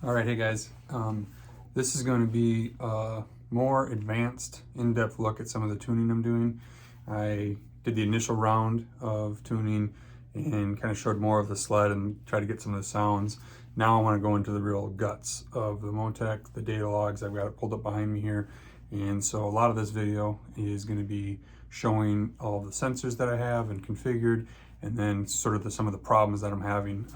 All right, hey guys. This is going to be a more advanced, in-depth look at some of the tuning I'm doing. I did the initial round of tuning and kind of showed more of the sled and tried to get some of the sounds. Now I want to go into the real guts of the Motec, the data logs. I've got it pulled up behind me here. And so a lot of this video is going to be showing all the sensors that I have and configured, and then sort of some of the problems that I'm having.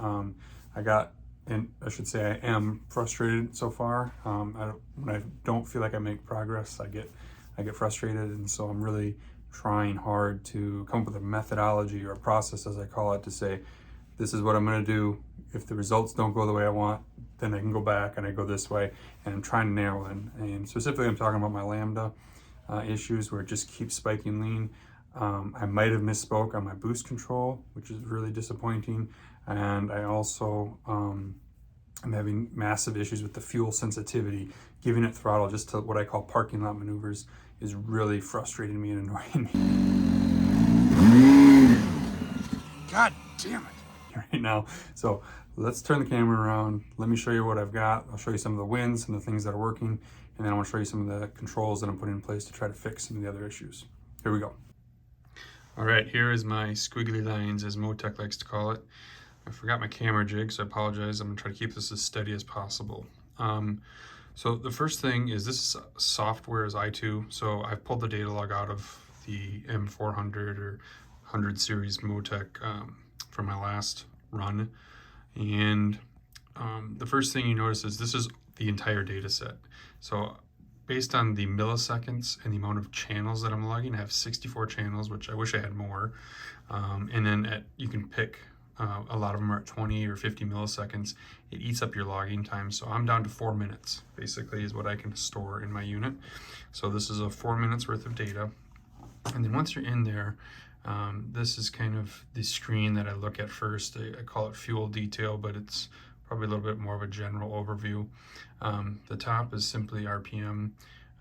And I should say I am frustrated so far. When I don't feel like I make progress, I get frustrated, and so I'm really trying hard to come up with a methodology or a process, as I call it, to say, this is what I'm going to do. If the results don't go the way I want, then I can go back and I go this way, and I'm trying to narrow in. And specifically, I'm talking about my lambda issues where it just keeps spiking lean. I might have misspoke on my boost control, which is really disappointing. And I also, I'm having massive issues with the fuel sensitivity. Giving it throttle just to what I call parking lot maneuvers is really frustrating me and annoying me. God damn it, right now. So let's turn the camera around. Let me show you what I've got. I'll show you some of the wins, some of the things that are working, and then I want to show you some of the controls that I'm putting in place to try to fix some of the other issues. Here we go. All right, here is my squiggly lines, as Motec likes to call it. I forgot my camera jig, so I apologize. I'm gonna try to keep this as steady as possible. So the first thing is this software is i2. So I've pulled the data log out of the M400 or 100 series Motec from my last run. And the first thing you notice is this is the entire data set. So based on the milliseconds and the amount of channels that I'm logging, I have 64 channels, which I wish I had more. And then you can pick, a lot of them are at 20 or 50 milliseconds. It eats up your logging time. So I'm down to 4 minutes, basically, is what I can store in my unit. So this is a 4 minutes worth of data. And then once you're in there, this is kind of the screen that I look at first. I call it fuel detail, but it's probably a little bit more of a general overview. The top is simply RPM.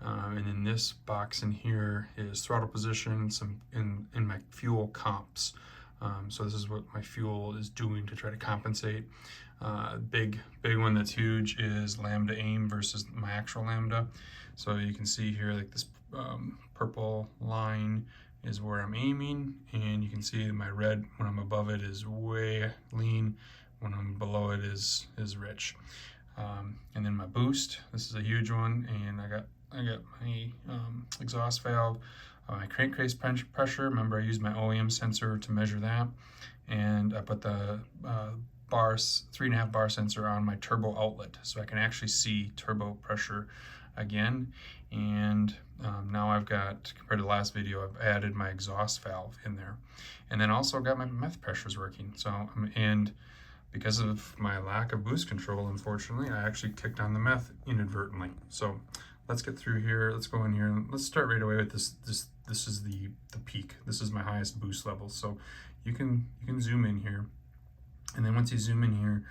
And in this box in here is throttle position, some in my fuel comps. So this is what my fuel is doing to try to compensate. Big one that's huge is lambda aim versus my actual lambda. So you can see here, like this purple line is where I'm aiming, and you can see my red when I'm above it is way lean, when I'm below it is rich. And then my boost, this is a huge one, and I got my exhaust valve. My crankcase pressure, remember I used my OEM sensor to measure that, and I put the 3.5 bar sensor on my turbo outlet so I can actually see turbo pressure again. And now I've got, compared to the last video, I've added my exhaust valve in there, and then also got my meth pressures working. So and because of my lack of boost control, unfortunately, I actually kicked on the meth inadvertently. So let's get through here. Let's go in here and let's start right away with this. This is the peak. This is my highest boost level. So you can zoom in here, and then once you zoom in here,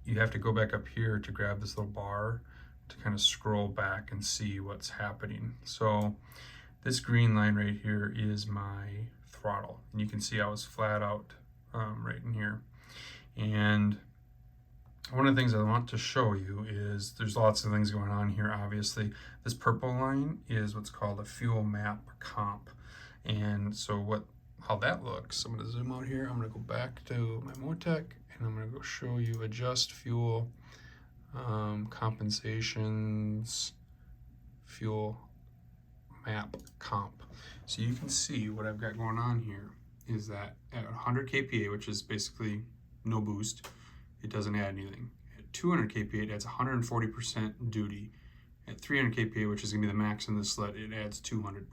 you have to go back up here to grab this little bar to kind of scroll back and see what's happening. So this green line right here is my throttle, and you can see I was flat out right in here. And one of the things I want to show you is there's lots of things going on here. Obviously, this purple line is what's called a fuel map comp. And so how that looks, I'm going to zoom out here. I'm going to go back to my Motec, and I'm going to go show you adjust fuel compensations, fuel map comp. So you can see what I've got going on here is that at 100 kPa, which is basically no boost, it doesn't add anything. At 200 kPa, it adds 140% duty. At 300 kPa, which is gonna be the max in the sled, it adds 200%.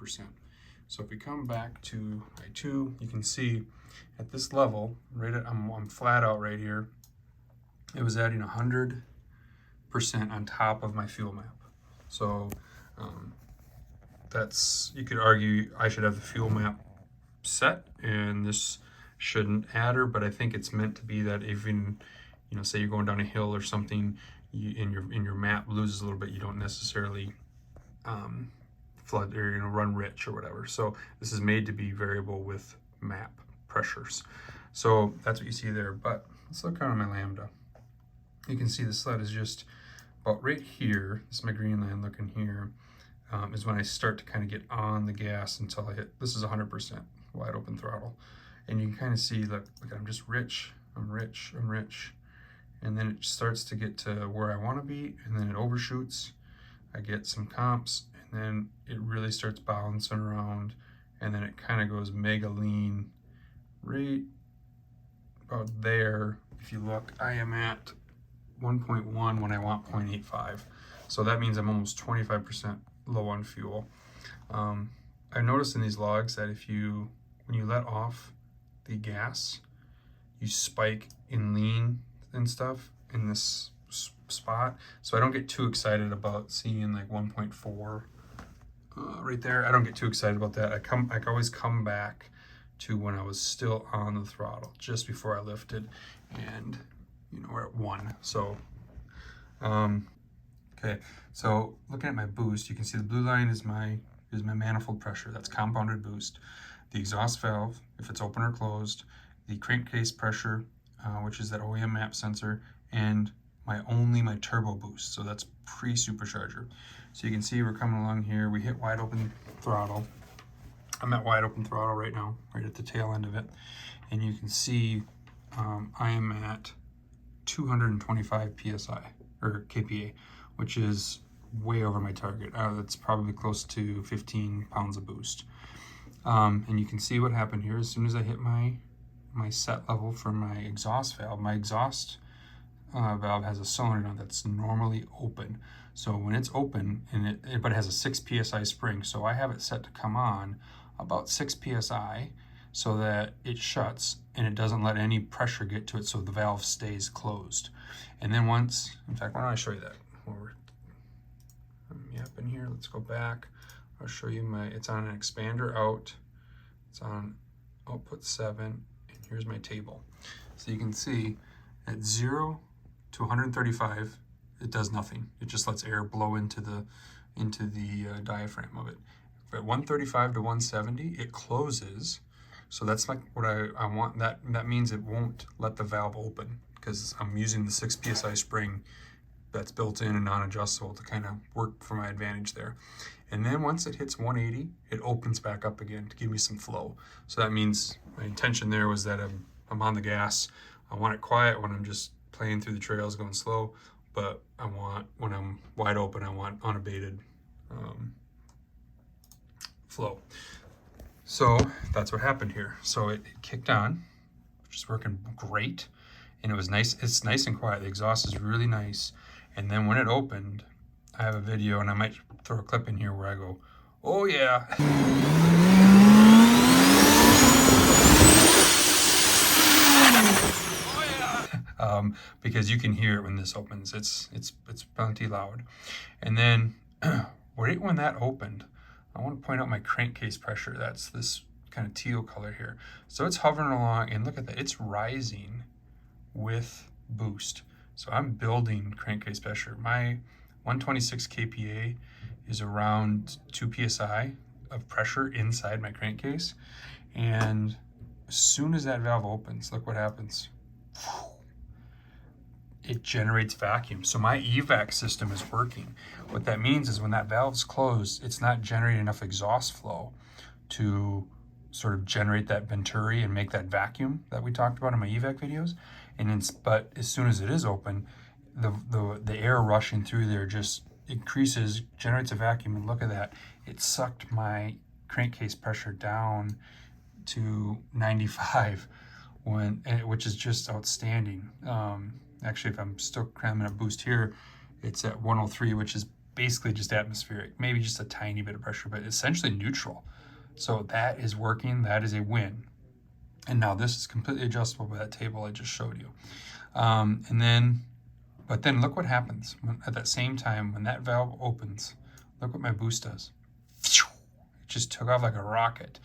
So if we come back to I2, you can see at this level, I'm flat out right here, it was adding 100% on top of my fuel map. So you could argue I should have the fuel map set, and this shouldn't add her, but I think it's meant to be that even, say you're going down a hill or something, in your map loses a little bit, you don't necessarily flood or run rich or whatever. So this is made to be variable with map pressures. So that's what you see there. But let's look on my lambda. you can see the sled is just about right here. This is my green line looking here, is when I start to kind of get on the gas until I hit, this is 100% wide open throttle. And you can kind of see, look, I'm just rich, I'm rich, I'm rich. And then it starts to get to where I want to be, and then it overshoots. I get some comps, and then it really starts bouncing around, and then it kind of goes mega lean right about there. If you look, I am at 1.1 when I want 0.85. So that means I'm almost 25% low on fuel. I noticed in these logs that when you let off the gas, you spike in lean and stuff in this spot. So I don't get too excited about seeing like 1.4 right there. I don't get too excited about that. I can always come back to when I was still on the throttle just before I lifted, and you know, we're at 1. So okay, so looking at my boost, you can see the blue line is my manifold pressure. That's compounded boost. The exhaust valve, if it's open or closed, the crankcase pressure, which is that OEM map sensor, and my turbo boost. So that's pre-supercharger. So you can see we're coming along here. We hit wide open throttle. I'm at wide open throttle right now, right at the tail end of it. And you can see I am at 225 PSI, or KPA, which is way over my target. That's probably close to 15 pounds of boost. And you can see what happened here. As soon as I hit my set level for my exhaust valve has a solenoid that's normally open. So when it's open, but it has a 6 PSI spring, so I have it set to come on about 6 PSI so that it shuts and it doesn't let any pressure get to it, so the valve stays closed. And then once, in fact, why don't I show you that? Up in here, let's go back. I'll show you it's on an expander out. It's on output 7, and here's my table. So you can see at 0 to 135, it does nothing. It just lets air blow into the diaphragm of it. At 135 to 170, it closes. So that's like what I want. That means it won't let the valve open because I'm using the 6 PSI spring that's built in and non-adjustable to kind of work for my advantage there. And then once it hits 180, it opens back up again to give me some flow. So that means my intention there was that I'm on the gas. I want it quiet when I'm just playing through the trails going slow, but I want, when I'm wide open, I want unabated flow. So that's what happened here. So it kicked on, which is working great. And it was nice. It's nice and quiet. The exhaust is really nice. And then when it opened, I have a video, and I might throw a clip in here where I go, oh yeah. Because you can hear it when this opens. It's plenty loud. And then right when that opened, I want to point out my crankcase pressure. That's this kind of teal color here. So it's hovering along, and look at that. It's rising with boost. So I'm building crankcase pressure. My 126 kPa is around 2 psi of pressure inside my crankcase. And as soon as that valve opens, look what happens. It generates vacuum. So my evac system is working. What that means is when that valve's closed, it's not generating enough exhaust flow to sort of generate that venturi and make that vacuum that we talked about in my evac videos. But as soon as it is open, the air rushing through there just increases, generates a vacuum, and look at that. It sucked my crankcase pressure down to 95, which is just outstanding. Actually, if I'm still cramming a boost here, it's at 103, which is basically just atmospheric, maybe just a tiny bit of pressure, but essentially neutral. So that is working. That is a win. And now this is completely adjustable by that table I just showed you. But then look what happens at that same time when that valve opens. Look what my boost does. It just took off like a rocket.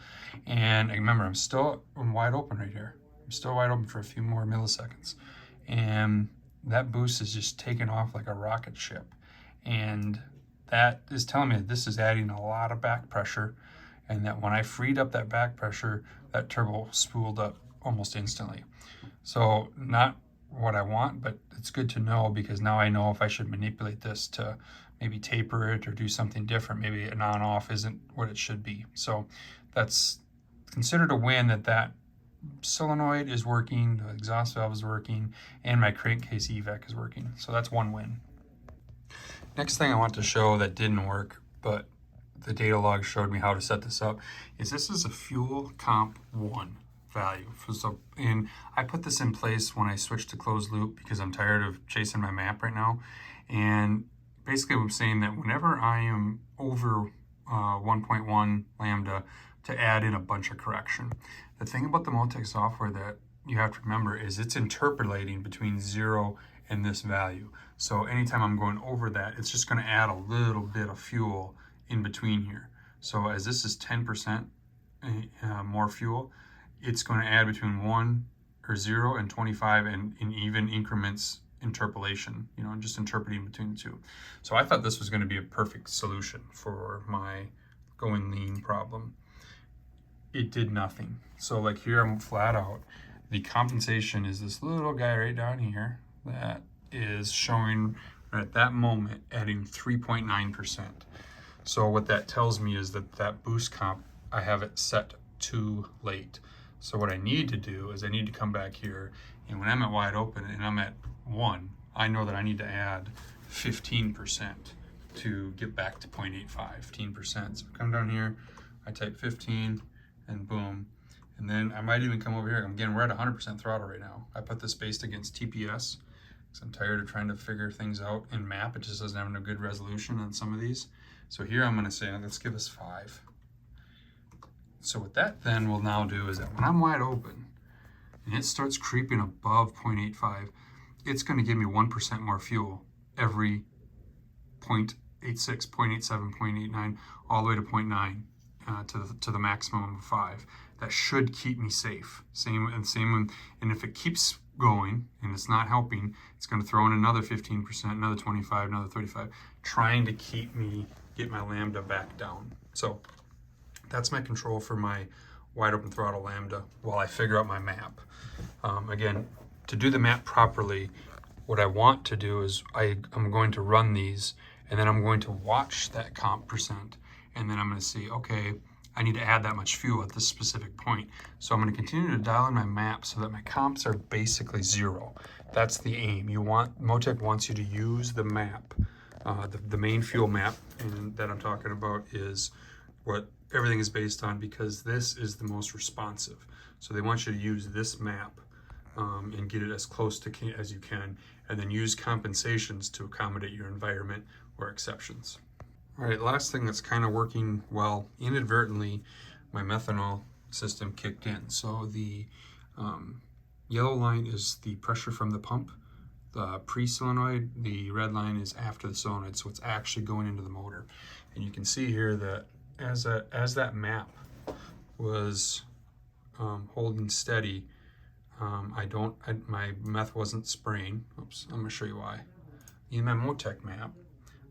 And remember, I'm wide open right here. I'm still wide open for a few more milliseconds. And that boost is just taking off like a rocket ship. And that is telling me that this is adding a lot of back pressure, and that when I freed up that back pressure, that turbo spooled up almost instantly. So not what I want, but it's good to know because now I know if I should manipulate this to maybe taper it or do something different. Maybe an on-off isn't what it should be. So that's considered a win, that solenoid is working, the exhaust valve is working, and my crankcase evac is working. So that's one win. Next thing I want to show that didn't work, but the data log showed me how to set this up, is this is a fuel comp 1 value. And I put this in place when I switched to closed loop because I'm tired of chasing my map right now. And basically I'm saying that whenever I am over 1.1 lambda, to add in a bunch of correction. The thing about the Motec software that you have to remember is it's interpolating between 0 and this value. So anytime I'm going over that, it's just going to add a little bit of fuel in between here. So as this is 10% more fuel, it's going to add between 1 or 0 and 25 and in even increments interpolation, you know, just interpreting between the two. So I thought this was going to be a perfect solution for my going lean problem. It did nothing. So like here I'm flat out. The compensation is this little guy right down here that is showing at that moment adding 3.9%. So what that tells me is that boost comp, I have it set too late. So what I need to do is I need to come back here, and when I'm at wide open and I'm at 1, I know that I need to add 15% to get back to 0.85, 15%. So come down here, I type 15, and boom. And then I might even come over here. Again, we're at 100% throttle right now. I put this based against TPS because I'm tired of trying to figure things out in map. It just doesn't have a good resolution on some of these. So here I'm going to say, let's give us 5. So what that then will now do is that when I'm wide open and it starts creeping above 0.85, it's going to give me 1% more fuel every 0.86, 0.87, 0.89, all the way to 0.9. To the maximum of 5. That should keep me safe. Same, and if it keeps going and it's not helping, it's going to throw in another 15%, another 25, another 35, trying to get my lambda back down. So that's my control for my wide open throttle lambda while I figure out my map. Again, to do the map properly, what I want to do is I'm going to run these, and then I'm going to watch that comp percent. And then I'm going to see, okay, I need to add that much fuel at this specific point. So I'm going to continue to dial in my map so that my comps are basically 0. That's the aim. Motec wants you to use the map, the main fuel map, and that I'm talking about is what everything is based on, because this is the most responsive. So they want you to use this map and get it as close to as you can, and then use compensations to accommodate your environment or exceptions. All right, last thing that's kind of working well, inadvertently, my methanol system kicked in. So the yellow line is the pressure from the pump, the pre-solenoid, the red line is after the solenoid, so it's actually going into the motor. And you can see here that as that map was holding steady, my meth wasn't spraying. Oops, I'm gonna show you why. In my Motec map,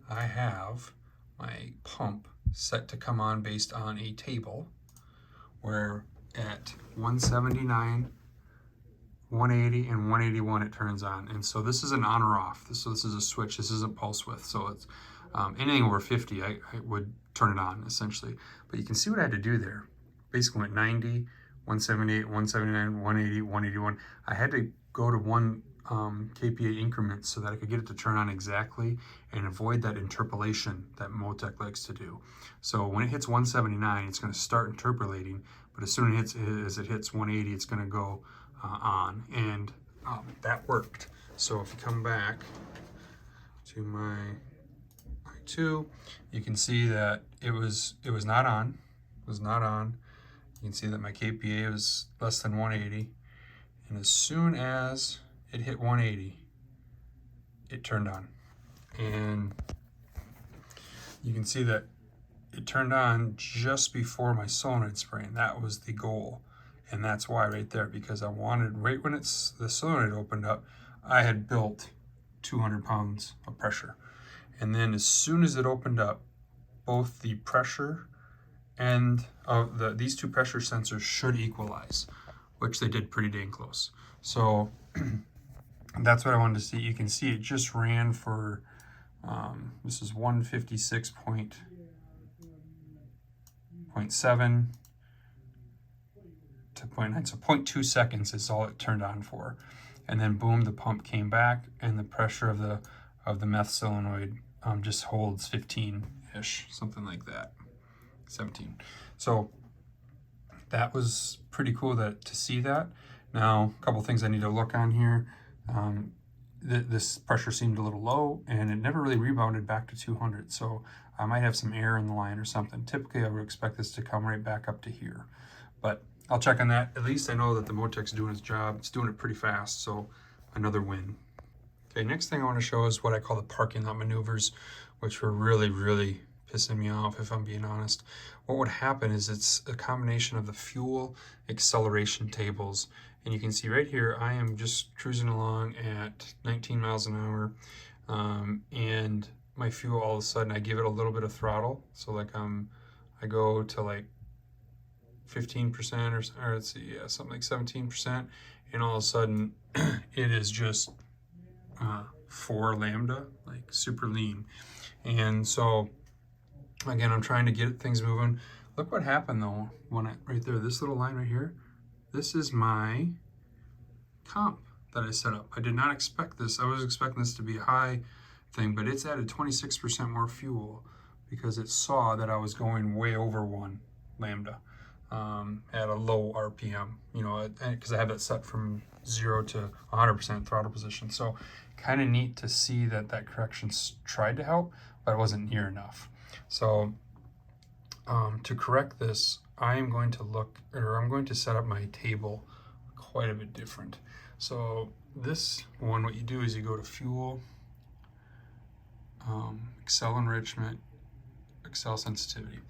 I have my pump set to come on based on a table where at 179, 180, and 181 it turns on. And so this is an on or off. So this is a switch. This isn't pulse width. So it's anything over 50, I would turn it on essentially. But you can see what I had to do there. Basically went 90, 178, 179, 180, 181. I had to go to 1 kPa increments so that I could get it to turn on exactly and avoid that interpolation that Motec likes to do. So when it hits 179, it's going to start interpolating, but as soon as it hits 180, it's going to go on, and that worked. So if you come back to my I2, you can see that it was not on. It was not on. You can see that my kPa was less than 180, and as soon as it hit 180, it turned on. And you can see that it turned on just before my solenoid spraying. That was the goal. And that's why right there, because I wanted, right when the solenoid opened up, I had built 200 pounds of pressure. And then as soon as it opened up, both the pressure and these two pressure sensors should equalize, which they did pretty dang close. So that's what I wanted to see. You can see it just ran for, this is 156.7 to 0.9, so 0.2 seconds is all it turned on for. And then boom, the pump came back, and the pressure of the meth solenoid just holds 15-ish, something like that, 17. So that was pretty cool to see that. Now, a couple things I need to look on here. This pressure seemed a little low, and it never really rebounded back to 200. So I might have some air in the line or something. Typically, I would expect this to come right back up to here. But I'll check on that. At least I know that the Motec's doing its job. It's doing it pretty fast, so another win. Okay, next thing I want to show is what I call the parking lot maneuvers, which were really, really pissing me off, if I'm being honest. What would happen is it's a combination of the fuel acceleration tables. And you can see right here, I am just cruising along at 19 miles an hour. And my fuel, all of a sudden, I give it a little bit of throttle. So like I go to like 15% or let's see, yeah, something like 17%. And all of a sudden, it is just 4 lambda, like super lean. And so, again, I'm trying to get things moving. Look what happened though, when right there, this little line right here, this is my comp that I set up. I did not expect this. I was expecting this to be a high thing, but it's added 26% more fuel because it saw that I was going way over 1 lambda at a low RPM, you know, because I have that set from 0 to 100% throttle position. So kind of neat to see that that correction tried to help, but it wasn't near enough. So to correct this, I'm going to set up my table quite a bit different. So this one, what you do is you go to fuel, Excel enrichment, Excel sensitivity.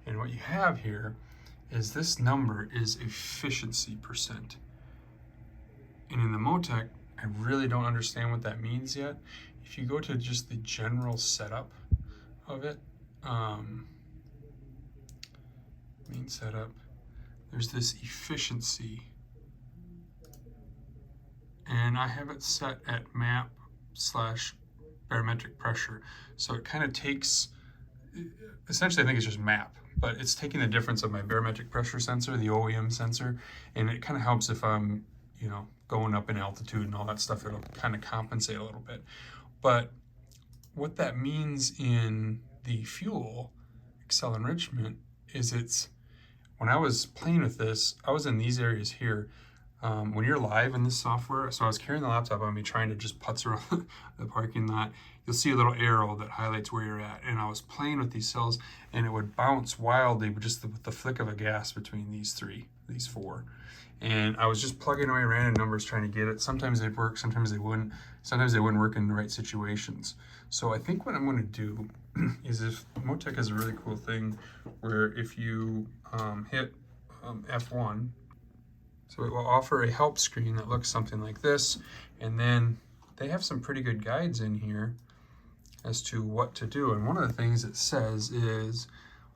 And what you have here is this number is efficiency percent. And in the Motec, I really don't understand what that means yet. If you go to just the general setup of it, main setup, there's this efficiency, and I have it set at map/barometric pressure. So it kind of takes, essentially I think it's just map, but it's taking the difference of my barometric pressure sensor, the OEM sensor, and it kind of helps if I'm, you know, going up in altitude and all that stuff. It'll kind of compensate a little bit. But what that means in the fuel Excel enrichment is when I was playing with this, I was in these areas here. When you're live in this software, so I was carrying the laptop on me trying to just putz around the parking lot, you'll see a little arrow that highlights where you're at. And I was playing with these cells, and it would bounce wildly just with the flick of a gas between these 4. And I was just plugging away random numbers trying to get it. Sometimes they'd work, sometimes they wouldn't. Sometimes they wouldn't work in the right situations. So I think what I'm going to do is, if Motec has a really cool thing where if you hit F1, so it will offer a help screen that looks something like this, and then they have some pretty good guides in here as to what to do. And one of the things it says is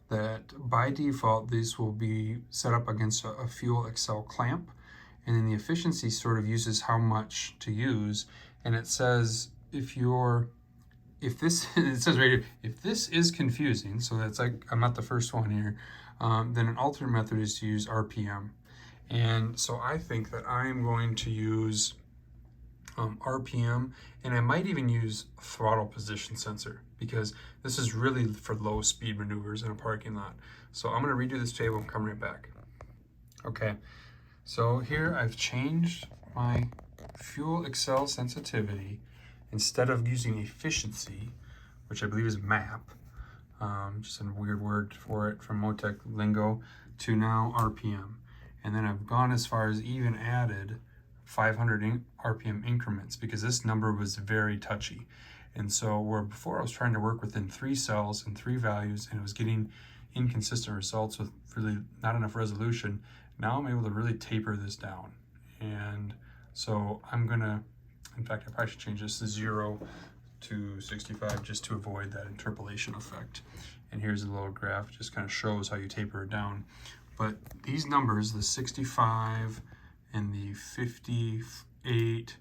that by default, these will be set up against a fuel Excel clamp, and then the efficiency sort of uses how much to use. And it says it says right here, if this is confusing, so that's like, I'm not the first one here, then an alternate method is to use RPM. And so I think that I am going to use RPM, and I might even use throttle position sensor, because this is really for low speed maneuvers in a parking lot. So I'm going to redo this table and come right back. Okay, so here I've changed my fuel Excel sensitivity. Instead of using efficiency, which I believe is map, just a weird word for it from Motec lingo, to now RPM. And then I've gone as far as even added 500 RPM increments, because this number was very touchy. And so where before I was trying to work within 3 cells and 3 values, and it was getting inconsistent results with really not enough resolution, now I'm able to really taper this down. And so I'm gonna, in fact, I probably should change this to 0 to 65 just to avoid that interpolation effect. And here's a little graph, just kind of shows how you taper it down. But these numbers, the 65 and the 58,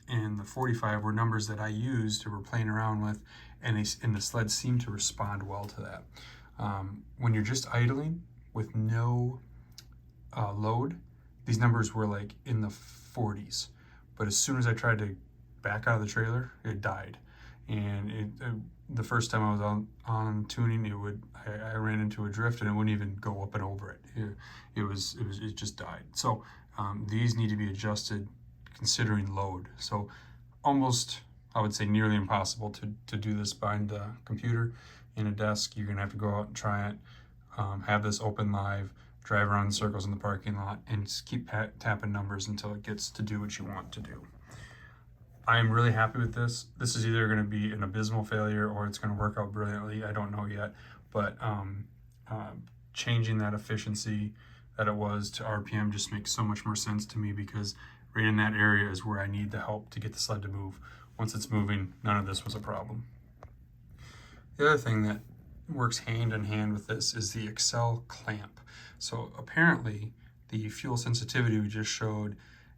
and the 45 were numbers that I used or were playing around with, and the sled seemed to respond well to that. When you're just idling with no load, these numbers were like in the 40s, but as soon as I tried to back out of the trailer, it died. And the first time I was on tuning, I ran into a drift and it wouldn't even go up and over it. It just died. So these need to be adjusted considering load. So almost, I would say, nearly impossible to do this behind a computer in a desk. You're gonna have to go out and try it, have this open live, drive around in circles in the parking lot, and just keep tapping numbers until it gets to do what you want to do. I'm really happy with this. This is either going to be an abysmal failure or it's going to work out brilliantly. I don't know yet, but changing that efficiency that it was to RPM just makes so much more sense to me, because right in that area is where I need the help to get the sled to move. Once it's moving, none of this was a problem. The other thing that works hand in hand with this is the Excel clamp. So apparently the fuel sensitivity we just showed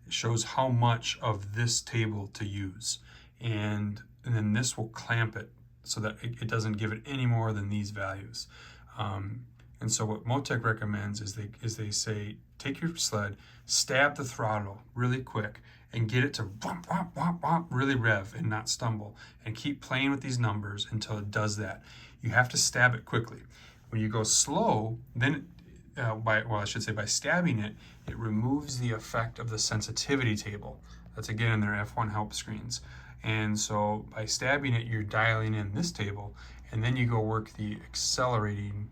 shows how much of this table to use, and then this will clamp it so that it doesn't give it any more than these values. And so what Motec recommends is they say, take your sled, stab the throttle really quick, and get it to bump, bump, bump, bump, really rev and not stumble, and keep playing with these numbers until it does that. You have to stab it quickly. When you go slow, then by stabbing it, it removes the effect of the sensitivity table. That's again in their F1 help screens. And so by stabbing it, you're dialing in this table, and then you go work the accelerating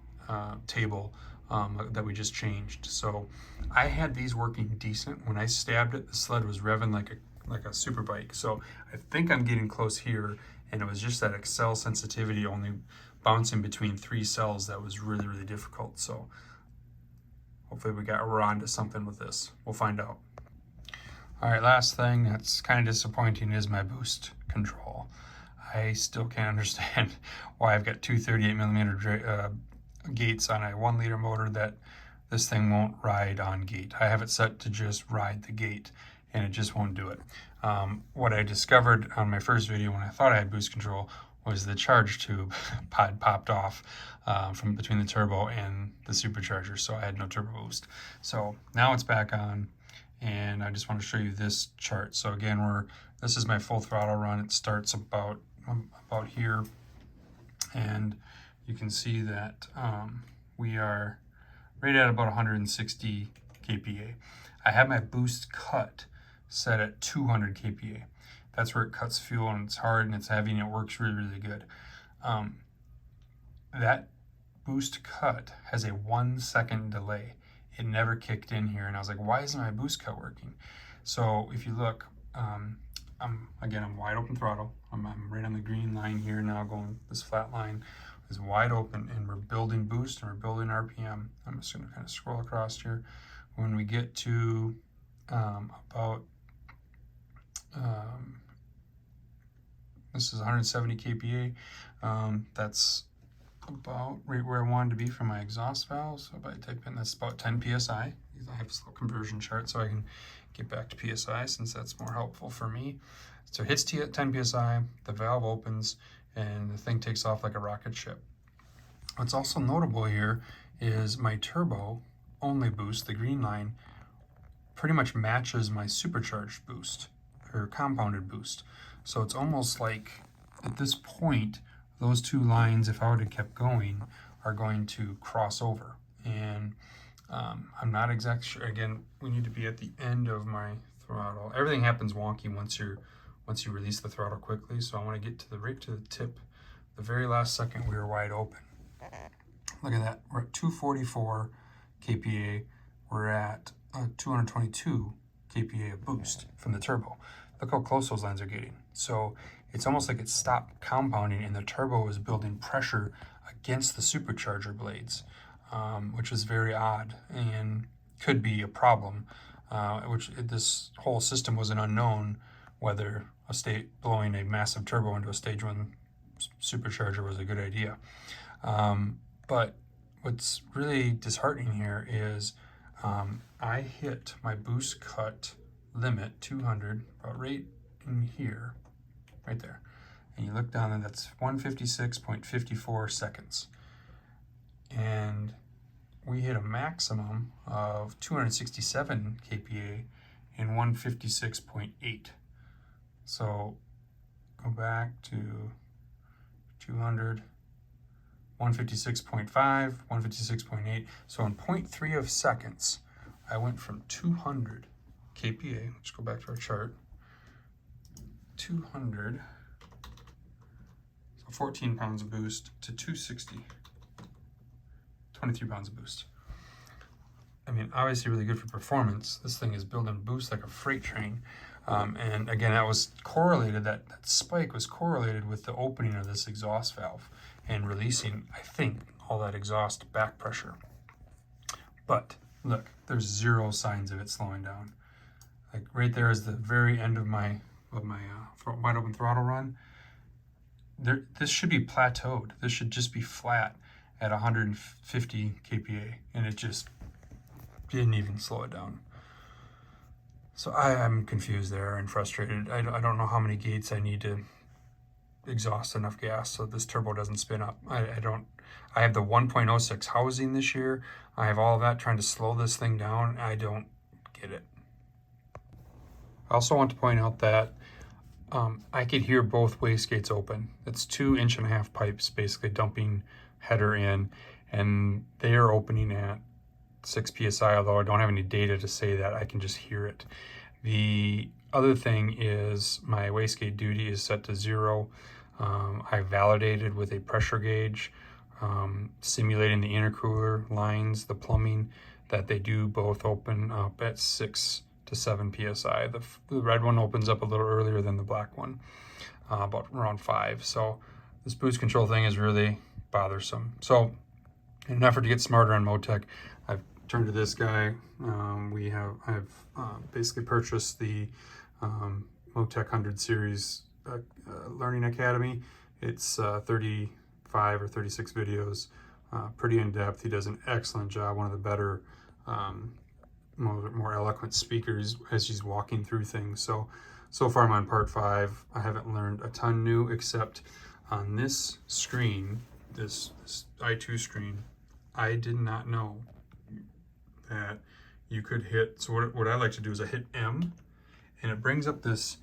table that we just changed. So I had these working decent. When I stabbed it, the sled was revving like a super bike. So I think I'm getting close here, and it was just that Excel sensitivity only bouncing between 3 cells that was really, really difficult. So hopefully we're on to something with this. We'll find out. All right, last thing that's kind of disappointing is my boost control. I still can't understand why I've got two 38mm gates on a 1-liter motor that this thing won't ride on gate. I have it set to just ride the gate, and it just won't do it. What I discovered on my first video when I thought I had boost control was the charge tube pod popped off from between the turbo and the supercharger, so I had no turbo boost. So now it's back on, and I just want to show you this chart. So again, this is my full throttle run. It starts about here, and you can see that we are right at about 160 kPa. I have my boost cut set at 200 kPa. That's where it cuts fuel, and it's hard and it's heavy and it works really, really good. That boost cut has a 1 second delay. It never kicked in here, and I was like, why isn't my boost cut working? So if you look, I'm wide open throttle. I'm right on the green line here now, going this flat line is wide open, and we're building boost and we're building RPM. I'm just gonna kind of scroll across here. When we get to about this is 170 kPa. That's about right where I wanted to be for my exhaust valve. So if I type in, that's about 10 psi. I have this little conversion chart so I can get back to psi, since that's more helpful for me. So it hits 10 psi, the valve opens, and the thing takes off like a rocket ship. What's also notable here is my turbo only boost, the green line, pretty much matches my supercharged boost or compounded boost. So it's almost like at this point, those two lines, if I would have kept going, are going to cross over. And I'm not exactly sure. Again, we need to be at the end of my throttle. Everything happens wonky once you release the throttle quickly. So I want to get to right to the tip. The very last second we were wide open. Look at that. We're at 244 kPa. We're at 222 kPa of boost from the turbo. Look how close those lines are getting. So it's almost like it stopped compounding, and the turbo is building pressure against the supercharger blades, which is very odd and could be a problem. This whole system was an unknown, whether blowing a massive turbo into a stage 1 supercharger was a good idea. But what's really disheartening here is I hit my boost cut limit 200, about right in here, right there. And you look down and that's 156.54 seconds. And we hit a maximum of 267 kPa in 156.8. So go back to 200, 156.5, 156.8. So in 0.3 of seconds, I went from 200 kPa, let's go back to our chart, 200, so 14 pounds of boost, to 260, 23 pounds of boost. I mean, obviously really good for performance. This thing is building boost like a freight train. And again, that was correlated, that spike was correlated with the opening of this exhaust valve and releasing, I think, all that exhaust back pressure. But look, there's zero signs of it slowing down. Like right there is the very end of my wide open throttle run. This should be plateaued. This should just be flat at 150 kPa, and it just didn't even slow it down. So I'm confused there and frustrated. I don't know how many gates I need to exhaust enough gas so this turbo doesn't spin up. I have the 1.06 housing this year. I have all of that trying to slow this thing down. I don't get it. I also want to point out that I could hear both wastegates open. It's 2.5 inch pipes basically dumping header in, and they are opening at 6 psi, although I don't have any data to say that. I can just hear it. The other thing is my wastegate duty is set to 0. I validated with a pressure gauge, simulating the intercooler lines, the plumbing, that they do both open up at 6 to 7 psi. The red one opens up a little earlier than the black one, about around 5. So this boost control thing is really bothersome. So in an effort to get smarter on Motec, I've turned to this guy. I've basically purchased the Motec 100 series Learning Academy. It's 35 or 36 videos, pretty in-depth. He does an excellent job, one of the better, more eloquent speakers as he's walking through things. So far I'm on part 5. I haven't learned a ton new, except on this screen, this I2 screen, I did not know that you could hit, so what I like to do is I hit M, and it brings up this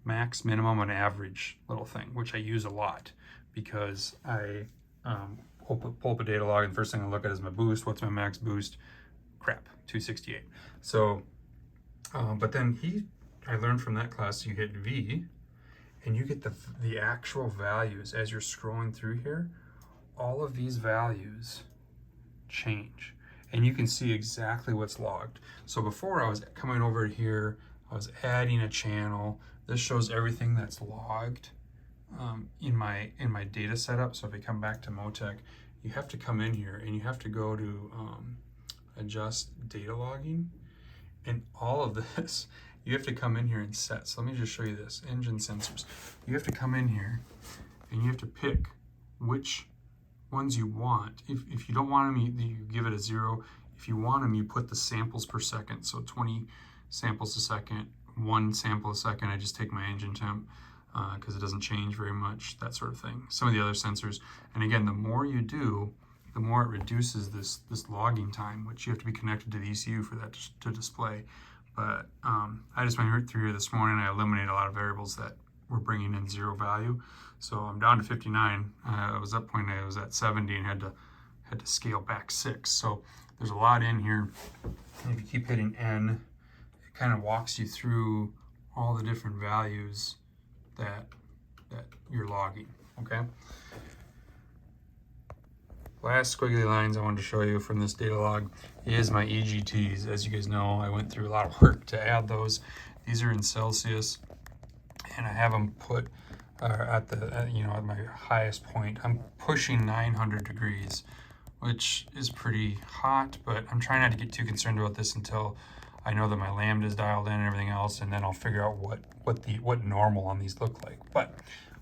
max, minimum, and average little thing, which I use a lot because I pull up a data log, and the first thing I look at is my boost. What's my max boost? Crap, 268. So, but then I learned from that class, you hit V, and you get the actual values as you're scrolling through here. All of these values change, and you can see exactly what's logged. So before I was coming over here, I was adding a channel. This shows everything that's logged in my data setup. So if I come back to Motec, you have to come in here and you have to go to adjust data logging, and all of this you have to come in here and set. So let me just show you this. Engine sensors. You have to come in here and you have to pick which ones you want. If you don't want them, you give it a 0. If you want them, you put the samples per second. So 20 samples a second, 1 sample a second. I just take my engine temp because it doesn't change very much, that sort of thing. Some of the other sensors. And again, the more you do, the more it reduces this logging time, which you have to be connected to the ECU for that to display. But I just went through here this morning. I eliminated a lot of variables that were bringing in 0 value. So I'm down to 59. I was at point I was at 70 and had to scale back 6. So there's a lot in here. And if you keep hitting N, it kind of walks you through all the different values that you're logging. Okay. Last squiggly lines I wanted to show you from this data log is my EGTs. As you guys know, I went through a lot of work to add those. These are in Celsius, and I have them put at my highest point. I'm pushing 900 degrees, which is pretty hot, but I'm trying not to get too concerned about this until I know that my lambda is dialed in and everything else, and then I'll figure out what normal on these look like. But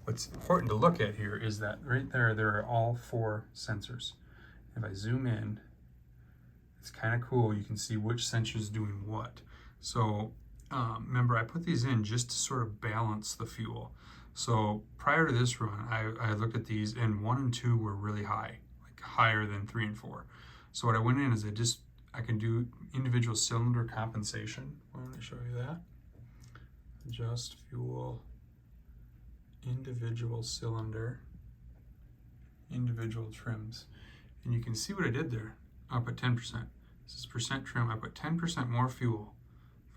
what's important to look at here is that right there are all 4 sensors. If I zoom in, it's kind of cool. You can see which sensor is doing what. So remember I put these in just to sort of balance the fuel. So prior to this run, I looked at these, and 1 and 2 were really high, like higher than 3 and 4. So what I went in is I can do individual cylinder compensation. I want to show you that. Adjust fuel, individual cylinder, individual trims. And you can see what I did there. I put 10%. This is percent trim. I put 10% more fuel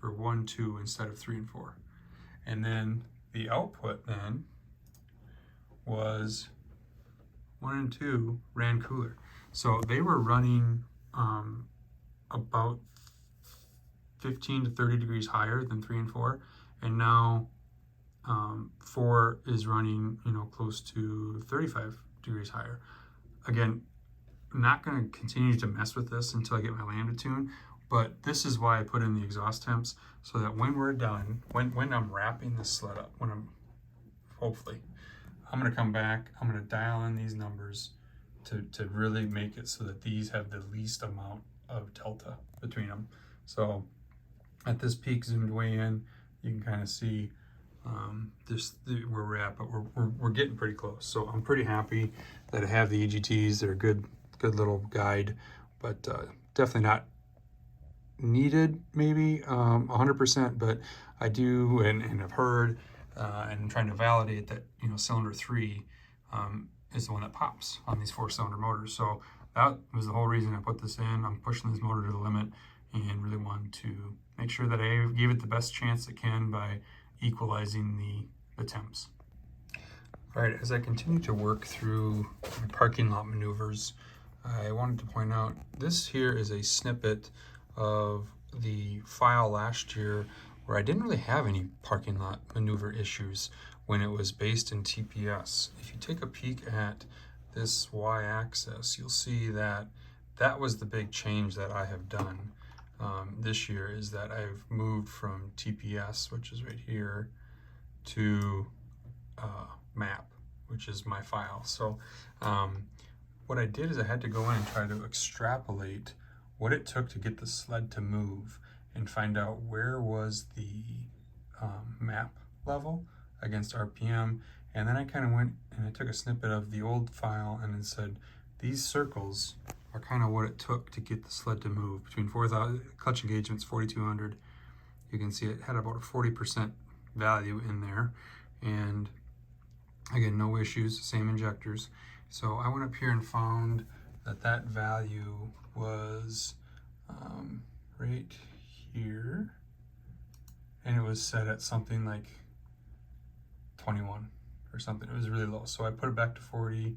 for 1, 2 instead of 3 and 4. And then the output then was 1 and 2 ran cooler. So they were running about 15 to 30 degrees higher than 3 and 4. And now 4 is running, close to 35 degrees higher. Again, I'm not going to continue to mess with this until I get my lambda tune, but this is why I put in the exhaust temps, so that when we're done, when I'm wrapping this sled up, hopefully, I'm going to come back, I'm going to dial in these numbers to really make it so that these have the least amount of delta between them. So at this peak zoomed way in, you can kind of see where we're at, but we're getting pretty close. So I'm pretty happy that I have the EGTs. They're a good little guide, but definitely not needed maybe 100%, but I do and have heard and I'm trying to validate that cylinder 3 is the one that pops on these 4-cylinder motors. So that was the whole reason I put this in. I'm pushing this motor to the limit and really wanted to make sure that I gave it the best chance it can by equalizing the temps. All right, as I continue to work through my parking lot maneuvers, I wanted to point out this here is a snippet of the file last year where I didn't really have any parking lot maneuver issues when it was based in TPS. If you take a peek at this y-axis, you'll see that that was the big change that I have done this year, is that I've moved from TPS, which is right here, to map, which is my file. So what I did is I had to go in and try to extrapolate what it took to get the sled to move and find out where was the map level against RPM. And then I kind of went and I took a snippet of the old file and it said these circles are kind of what it took to get the sled to move. Between 4,000 clutch engagements, 4,200, you can see it had about a 40% value in there. And again, no issues, same injectors. So I went up here and found that value was right here, and it was set at something like 21 or something. It was really low. So I put it back to 40,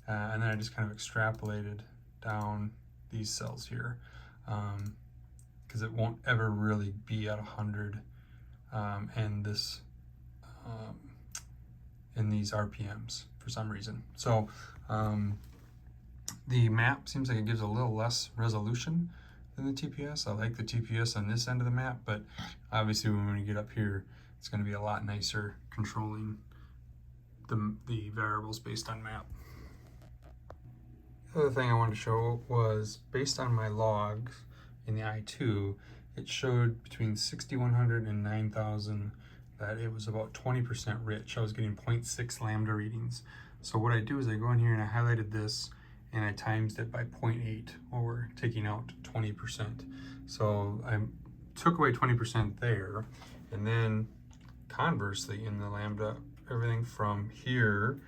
and then I just kind of extrapolated down these cells here, because it won't ever really be at 100 and this in these RPMs for some reason. So the map seems like it gives a little less resolution than the TPS. I like the TPS on this end of the map, but obviously when we get up here, it's going to be a lot nicer controlling the variables based on map. The other thing I wanted to show was based on my logs in the I2, it showed between 6,100 and 9,000 that it was about 20% rich. I was getting 0.6 lambda readings. So what I do is I go in here and I highlighted this and I times it by 0.8, or we're taking out 20%. So I took away 20% there, and then conversely in the lambda, everything from here,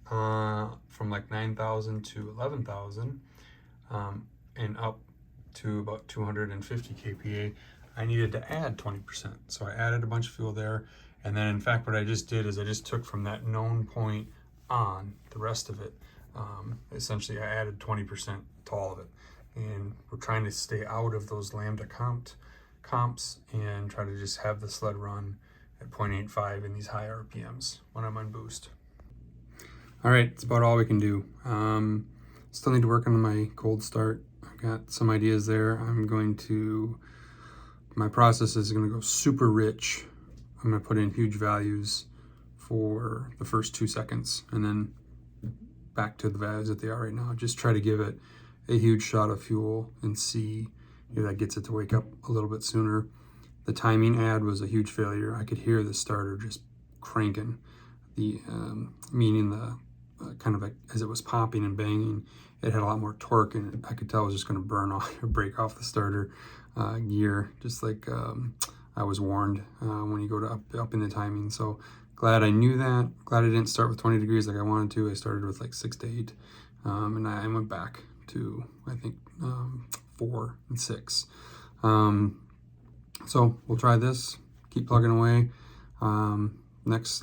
from like 9,000 to 11,000, and up to about 250 kPa, I needed to add 20%. So I added a bunch of fuel there. And then in fact, what I just did is I just took from that known point on the rest of it. Essentially, I added 20% to all of it. And we're trying to stay out of those lambda comps and try to just have the sled run at 0.85 in these high RPMs when I'm on boost. All right, it's about all we can do. Still need to work on my cold start. I've got some ideas there. My process is gonna go super rich. I'm gonna put in huge values for the first 2 seconds and then back to the values that they are right now. Just try to give it a huge shot of fuel and see if that gets it to wake up a little bit sooner. The timing add was a huge failure. I could hear the starter just cranking, meaning the kind of as it was popping and banging, it had a lot more torque, and I could tell it was just going to burn off or break off the starter gear, just like I was warned when you go to up in the timing. So glad I knew that. Glad I didn't start with 20 degrees like I wanted to. I started with like 6 to 8, and I went back to, I think, 4 and 6. So we'll try this, keep plugging away. Next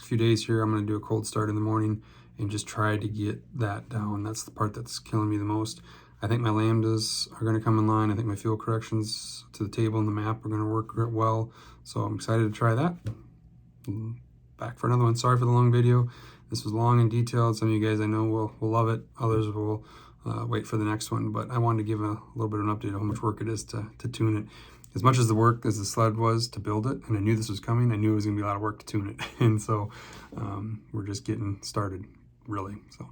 few days here, I'm going to do a cold start in the morning and just try to get that down. That's the part that's killing me the most. I think my lambdas are going to come in line. I think my fuel corrections to the table and the map are going to work well. So I'm excited to try that. Back for another one. Sorry for the long video. This was long and detailed. Some of you guys I know will love it. Others will wait for the next one. But I wanted to give a little bit of an update on how much work it is to tune it. As much as the work as the sled was to build it, and I knew this was coming, I knew it was going to be a lot of work to tune it. And so we're just getting started, really. So